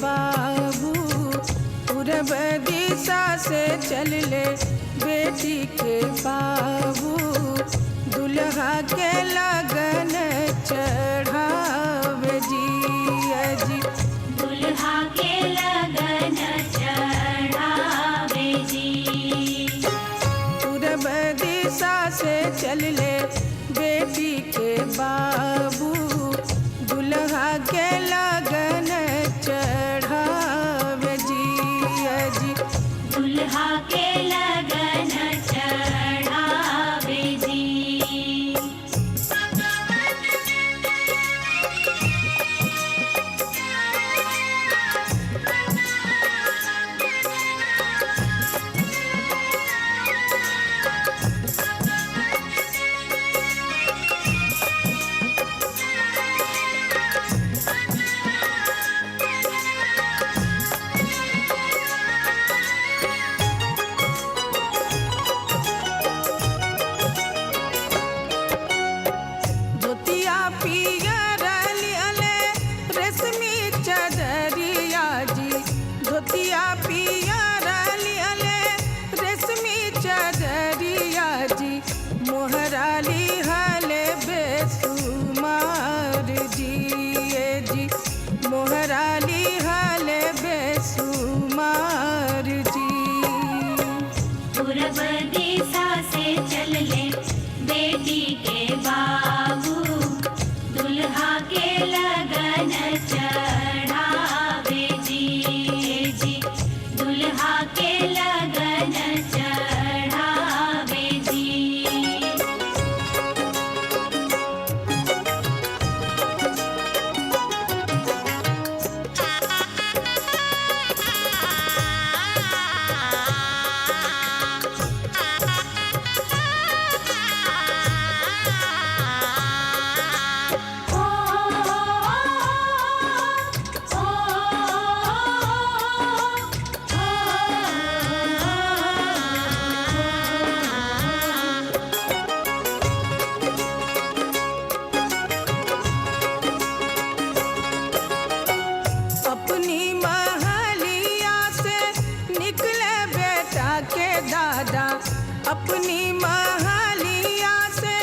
बाबू पूरब दिशा से चल ले बेटी के बाबू दुल्हा के लगन चढ़ावे जी अजी दुल्हा के लगन चढ़ावे जी। पूरब दिशा से चल ले बेटी के बाबू दुल्हा के लगन चढ़ावे जी अजी दुल्हा के लगन चढ़ावे जी। धोतिया पियर लियले रेशमी चदरिया जी धोतिया पियर लियले रेशमी चदरिया जी मोहरा लिहले बेसुमार जी ए जी मोहरा लिहले बेसुमार जी पूरब दिशा से चल ले बेटी के बाबू दुल्हा के लगन चढ़ावे जी दुल्हा के लगन चढ़ावे जी। अपनी महलिया से निकले बेटा के दादा अपनी महलिया से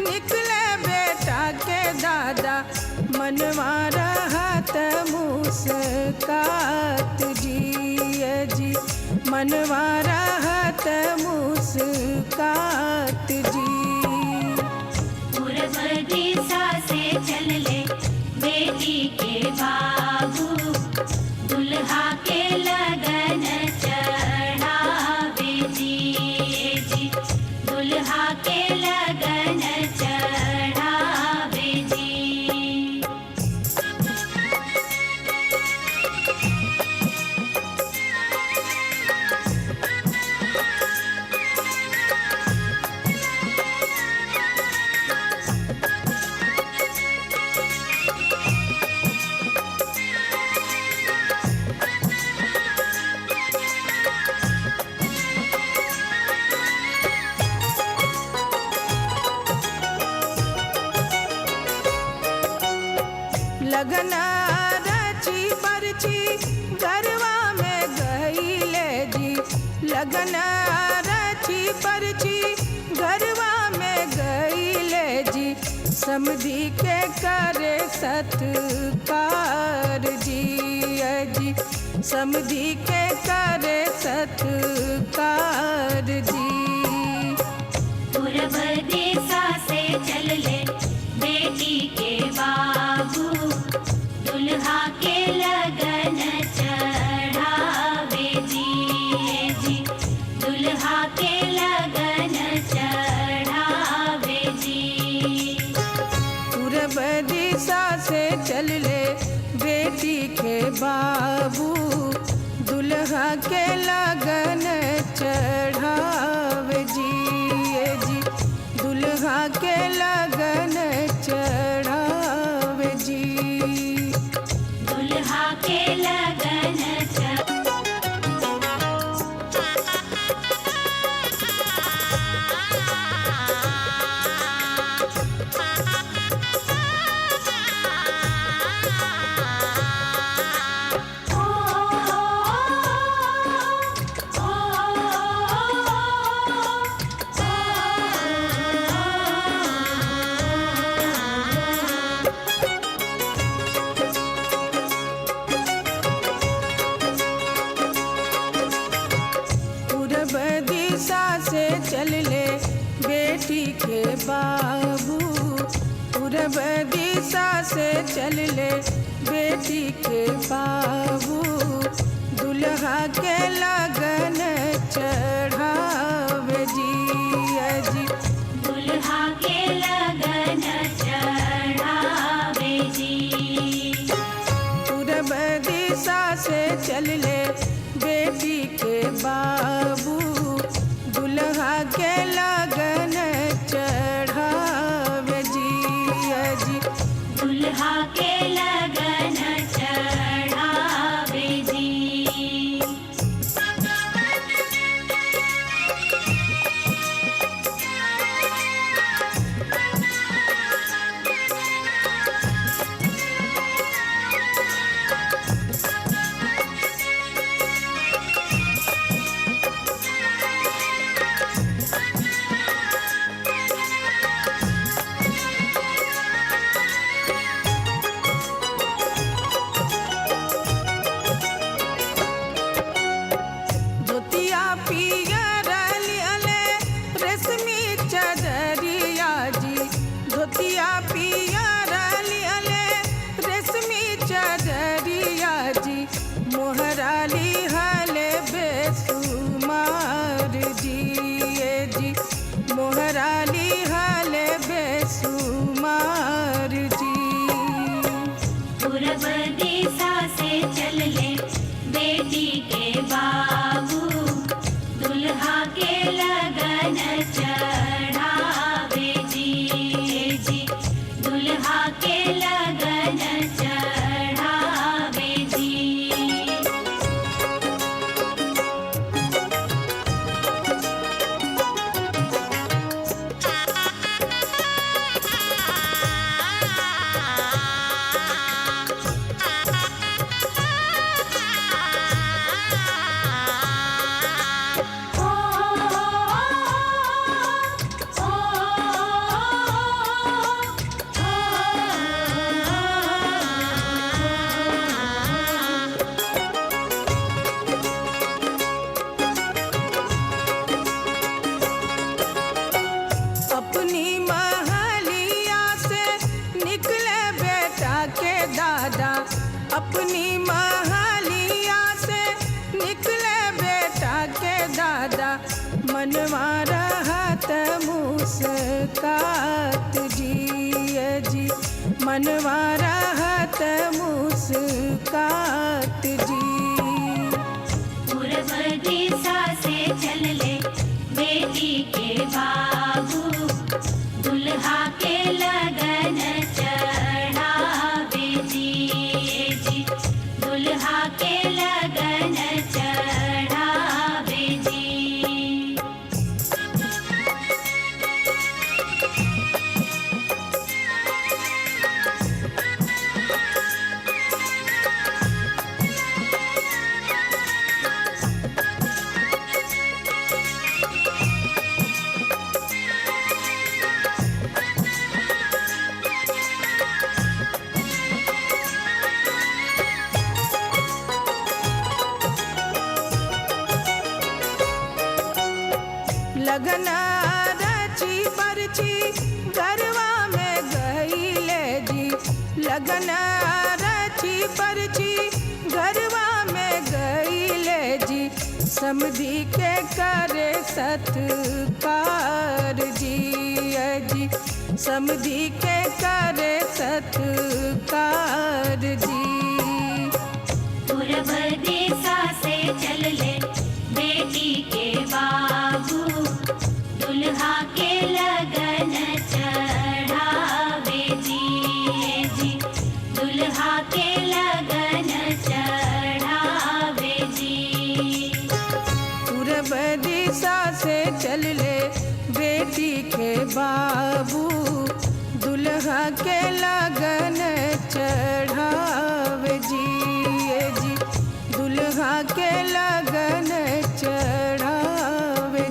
निकले बेटा के दादा मनवा रहत मुस्कात जी जी मनवा रहत मुस्कात जी पूरब दिशा से चल ले बेटी के बाबू दुल्हा के लगन चढ़ावे जी दुल्हा के लगन चढ़ावे जी। लगन रची परची गरवा में गईले जी लगन रची परची गरवा में गईले जी समधी के करे सत्कार जी अजी समधी के करे सत्कार जी पूरब दिशा से चल ले बेटी के बाबू दुल्हा के लगन चढ़ावे जी दुल्हा के लगन चढ़ावे जी। पूरब दिशा से चल ले बेटी के बाबू दुल्हा के लगन चढ़ावे जी दुल्हा के लगन चढ़ावे जी दुल्हा के लगन पूरब दिशा से चल ले बेटी के बाबू दुल्हा के लगन चढ़ावे जी अजी दुल्हा के लगन चढ़ावे जी। पूरब दिशा से चल ले बेटी के बाबू दुल्हा के लगन चढ़ावे जी अजी दुल्हा के लगन चढ़ावे जी। धोतिया पियर लियले रेशमी चदरिया जी धोतिया पियर लियले रेशमी चदरिया जी मोहरा लिहले बेसुमार जी ए जी मोहरा लिहले बेसुमार जी पूरब दिशा से चल ले बेटी के बाबू दुल्हा के लगन चढ़ावे जी दुल्हा के लगन चढ़ावे जी। अपनी महलिया से निकले बेटा के दादा अपनी महलिया से निकले बेटा के दादा मनवा रहत मुस्कात जी जी मनवा रहत मुस्कात जी पूरब दिशा से चल ले बेटी के बाबू दुल्हा के लगन चढ़ावे जी दुल्हा के लगन चढ़ावे जी। लगन रची परची गरवा में गईले जी लगन रची परची गरवा में गईले जी समधी के करे सत्कार जी जी समधी के करे सत्कार जी पूरब दिशा से चल ले बेटी के बाबू दुल्हा के लगन चढ़ावे जी दुल्हा के लगन चढ़ावे जी। पूरब दिशा से चल ले बेटी के बाबू दुल्हा के लगन चढ़ावे जी दुल्हा के लगन चढ़ावे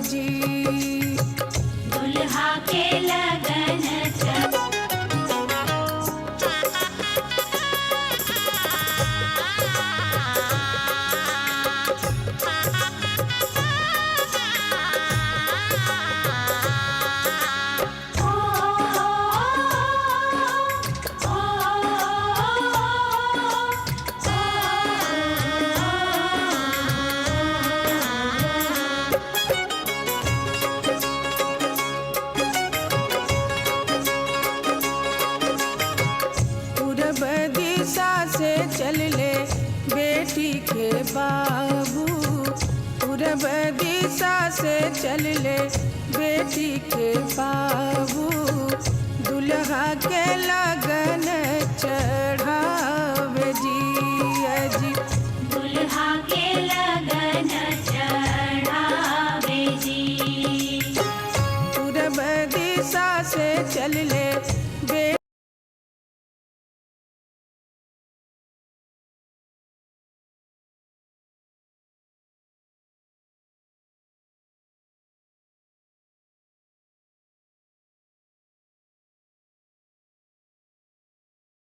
से चल ले बेटी के बाबू दुल्हा के लगन चढ़ावे जी अजी दुल्हा के लगन चढ़ावे जी। पूरब दिशा से चल ले बेटी